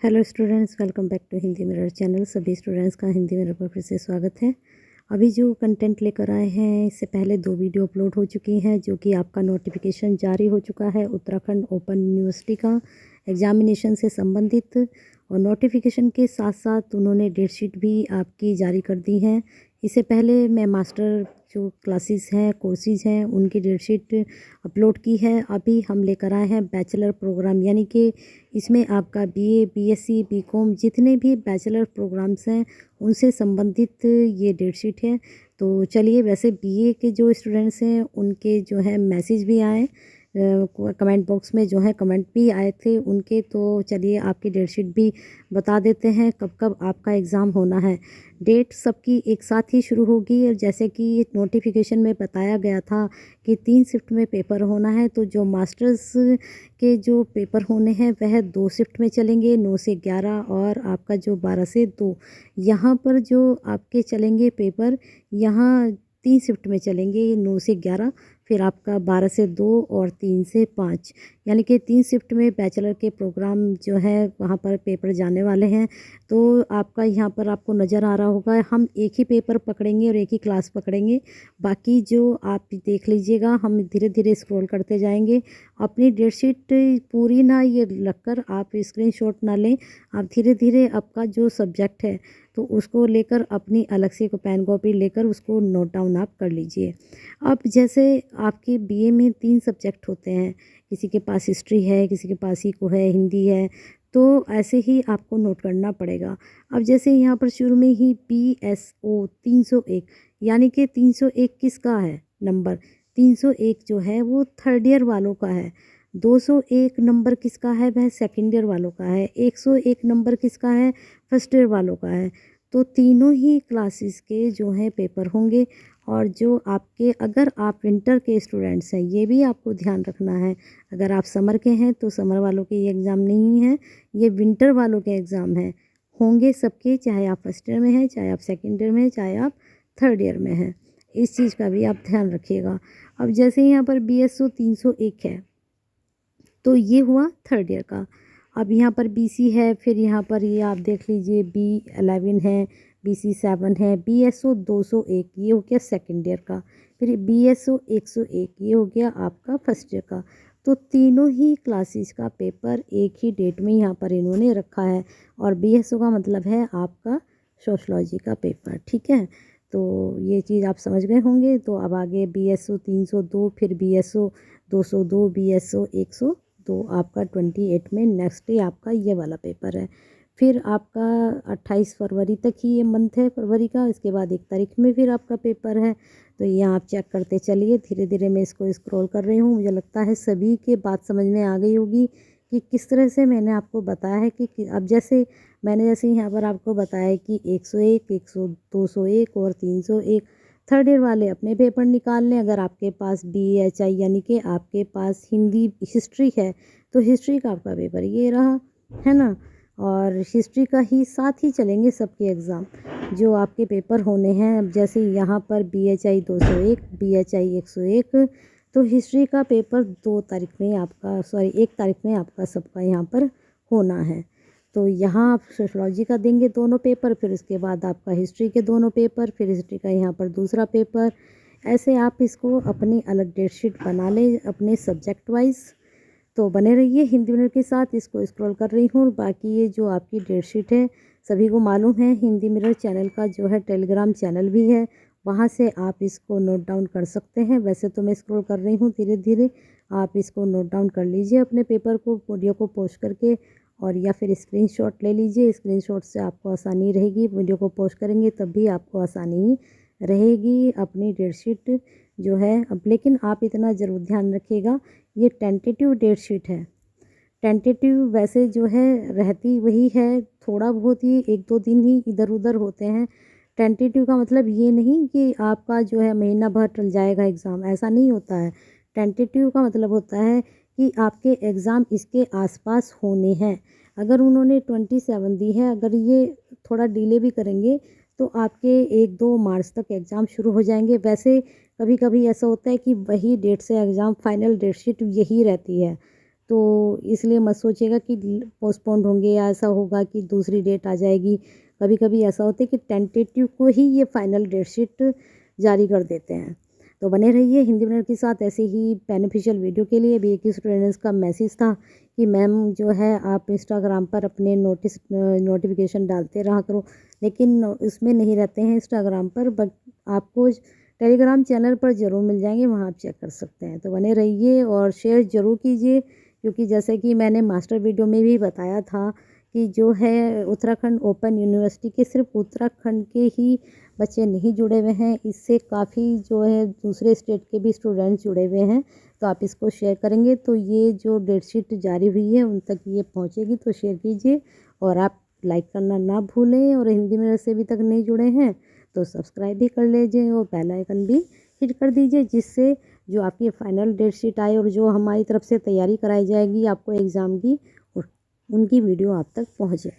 Hello students, welcome back to Hindi mirror channel. सभी students का Hindi mirror पर फिर से स्वागत है। अभी जो कंटेंट लेकर आए हैं, इससे पहले 2 वीडियो अपलोड हो चुकी हैं, जो कि आपका नोटिफिकेशन जारी हो चुका है उत्तराखंड ओपन यूनिवर्सिटी का एग्जामिनेशन से संबंधित। और नोटिफिकेशन के साथ साथ उन्होंने डेट शीट भी आपकी जारी कर दी है। इससे पहले मैं मास्टर जो क्लासेस हैं, कोर्सेज हैं, उनकी डेट शीट अपलोड की है। अभी हम लेकर आए हैं बैचलर प्रोग्राम, यानी कि इसमें आपका बीए, बीएससी, बीकॉम जितने भी बैचलर प्रोग्राम्स हैं उनसे संबंधित ये डेट शीट है। तो चलिए, वैसे बीए के जो स्टूडेंट्स हैं उनके जो है मैसेज भी आए, कमेंट बॉक्स में जो है कमेंट भी आए थे उनके। तो चलिए आपकी डेट शीट भी बता देते हैं कब कब आपका एग्ज़ाम होना है। डेट सबकी एक साथ ही शुरू होगी, और जैसे कि नोटिफिकेशन में बताया गया था कि 3 शिफ्ट में पेपर होना है। तो जो मास्टर्स के जो पेपर होने हैं वह 2 शिफ्ट में चलेंगे, 9 से 11, और आपका जो 12 से 2। यहाँ पर जो आपके चलेंगे पेपर, यहाँ 3 शिफ्ट में चलेंगे, 9 से 11, फिर आपका 12 से 2 और 3 से 5, यानी कि 3 शिफ्ट में बैचलर के प्रोग्राम जो है वहाँ पर पेपर जाने वाले हैं। तो आपका यहाँ पर आपको नज़र आ रहा होगा, हम एक ही पेपर पकड़ेंगे और एक ही क्लास पकड़ेंगे। बाकी जो आप देख लीजिएगा, हम धीरे धीरे स्क्रॉल करते जाएंगे। अपनी डेट शीट पूरी ना ये लगकर आप स्क्रीनशॉट ना लें, आप धीरे धीरे आपका जो सब्जेक्ट है तो उसको लेकर अपनी अलग से को पेन कॉपी लेकर उसको नोट डाउन आप कर लीजिए। अब जैसे आपके बीए में 3 सब्जेक्ट होते हैं, किसी के पास हिस्ट्री है, किसी के पास इको है, हिंदी है, तो ऐसे ही आपको नोट करना पड़ेगा। अब जैसे यहाँ पर शुरू में ही BSO 301, यानी कि 301 किसका है नंबर? 301 जो है वो थर्ड ईयर वालों का है। 201 नंबर किसका है? वह सेकंड ईयर वालों का है। 101 नंबर किसका है? फर्स्ट ईयर वालों का है। तो तीनों ही क्लासेस के जो हैं पेपर होंगे। और जो आपके, अगर आप विंटर के स्टूडेंट्स हैं, ये भी आपको ध्यान रखना है। अगर आप समर के हैं तो समर वालों के ये एग्ज़ाम नहीं है, ये विंटर वालों के एग्ज़ाम हैं, होंगे सबके, चाहे आप फर्स्ट ईयर में हैं, चाहे आप सेकंड ईयर में हैं, चाहे आप थर्ड ईयर में हैं। इस चीज़ का भी आप ध्यान रखिएगा। अब जैसे यहाँ पर BSO 301 है, तो ये हुआ थर्ड ईयर का। अब यहाँ पर BC है, फिर यहाँ पर ये आप देख लीजिए B11 है, BC 7 है, BSO 201 ये हो गया सेकंड ईयर का, फिर BSO 101 ये हो गया आपका फर्स्ट ईयर का। तो तीनों ही क्लासेस का पेपर एक ही डेट में यहाँ पर इन्होंने रखा है। और BSO का मतलब है आपका सोशलॉजी का पेपर, ठीक है। तो ये चीज़ आप समझ गए होंगे। तो अब आगे BSO 302, फिर BSO 202, BSO 102 आपका 28 में नेक्स्ट डे आपका ये वाला पेपर है। फिर आपका 28 फरवरी तक ही ये मंथ है फरवरी का, इसके बाद 1 तारीख में फिर आपका पेपर है। तो ये आप चेक करते चलिए, धीरे धीरे मैं इसको स्क्रॉल कर रही हूँ। मुझे लगता है सभी के बात समझ में आ गई होगी कि किस तरह से मैंने आपको बताया है कि अब जैसे मैंने जैसे यहाँ पर आपको बताया है कि 101, 201 और 301 थर्ड ईयर वाले अपने पेपर निकाल लें। अगर आपके पास BHI यानी कि आपके पास हिंदी हिस्ट्री है तो हिस्ट्री का आपका पेपर ये रहा, है ना। और हिस्ट्री का ही साथ ही चलेंगे सबके एग्ज़ाम जो आपके पेपर होने हैं। अब जैसे यहाँ पर BHI 201, BHI 101, तो हिस्ट्री का पेपर 2 तारीख में आपका, सॉरी 1 तारीख में आपका सबका यहाँ पर होना है। तो यहाँ आप सोशलॉजी का देंगे दोनों पेपर, फिर उसके बाद आपका हिस्ट्री के दोनों पेपर, फिर हिस्ट्री का यहाँ पर दूसरा पेपर। ऐसे आप इसको अपनी अलग डेट शीट बना लें अपने सब्जेक्ट वाइज। तो बने रहिए हिंदी मिनट के साथ। इसको स्क्रॉल कर रही हूँ। बाकी ये जो आपकी डेट शीट है, सभी को मालूम है हिंदी मिरर चैनल का जो है टेलीग्राम चैनल भी है, वहाँ से आप इसको नोट डाउन कर सकते हैं। वैसे तो मैं स्क्रॉल कर रही हूँ धीरे धीरे, आप इसको नोट डाउन कर लीजिए अपने पेपर को, वीडियो को पोस्ट करके, और या फिर स्क्रीनशॉट ले लीजिए। स्क्रीनशॉट से आपको आसानी रहेगी, वीडियो को पोस्ट करेंगे तब भी आपको आसानी रहेगी अपनी डेट शीट जो है। अब लेकिन आप इतना ज़रूर ध्यान रखिएगा, ये टेंटेटिव डेट शीट है। टेंटेटिव वैसे जो है रहती वही है, थोड़ा बहुत ही 1-2 दिन ही इधर उधर होते हैं। टेंटेटिव का मतलब ये नहीं कि आपका जो है महीना भर टल जाएगा एग्ज़ाम, ऐसा नहीं होता है। टेंटेटिव का मतलब होता है कि आपके एग्ज़ाम इसके आसपास होने हैं। अगर उन्होंने 27 दी है, अगर ये थोड़ा डिले भी करेंगे तो आपके 1-2 मार्च तक एग्ज़ाम शुरू हो जाएंगे। वैसे कभी कभी ऐसा होता है कि वही डेट से एग्ज़ाम, फाइनल डेट शीट यही रहती है, तो इसलिए मत सोचिएगा कि पोस्टपोन्ड होंगे या ऐसा होगा कि दूसरी डेट आ जाएगी। कभी कभी ऐसा होता है कि टेंटेटिव को ही ये फाइनल डेट शीट जारी कर देते हैं। तो बने रहिए हिंदी मिनट के साथ ऐसे ही बेनिफिशियल वीडियो के लिए। BA स्टूडेंट्स का मैसेज था कि मैम जो है आप इंस्टाग्राम पर अपने नोटिफिकेशन डालते रहा करो, लेकिन उसमें नहीं रहते हैं इंस्टाग्राम पर, बट आपको टेलीग्राम चैनल पर ज़रूर मिल जाएंगे, वहाँ आप चेक कर सकते हैं। तो बने रहिए और शेयर ज़रूर कीजिए, क्योंकि जैसे कि मैंने मास्टर वीडियो में भी बताया था कि जो है उत्तराखंड ओपन यूनिवर्सिटी के सिर्फ उत्तराखंड के ही बच्चे नहीं जुड़े हुए हैं, इससे काफ़ी जो है दूसरे स्टेट के भी स्टूडेंट्स जुड़े हुए हैं। तो आप इसको शेयर करेंगे तो ये जो डेट शीट जारी हुई है उन तक ये पहुंचेगी, तो शेयर कीजिए। और आप लाइक करना ना भूलें, और हिंदी में से अभी तक नहीं जुड़े हैं तो सब्सक्राइब भी कर लीजिए और बेल आइकन भी हिट कर दीजिए, जिससे जो आपकी फ़ाइनल डेट शीट आए और जो हमारी तरफ से तैयारी कराई जाएगी आपको एग्ज़ाम की, उनकी वीडियो आप तक पहुँचे।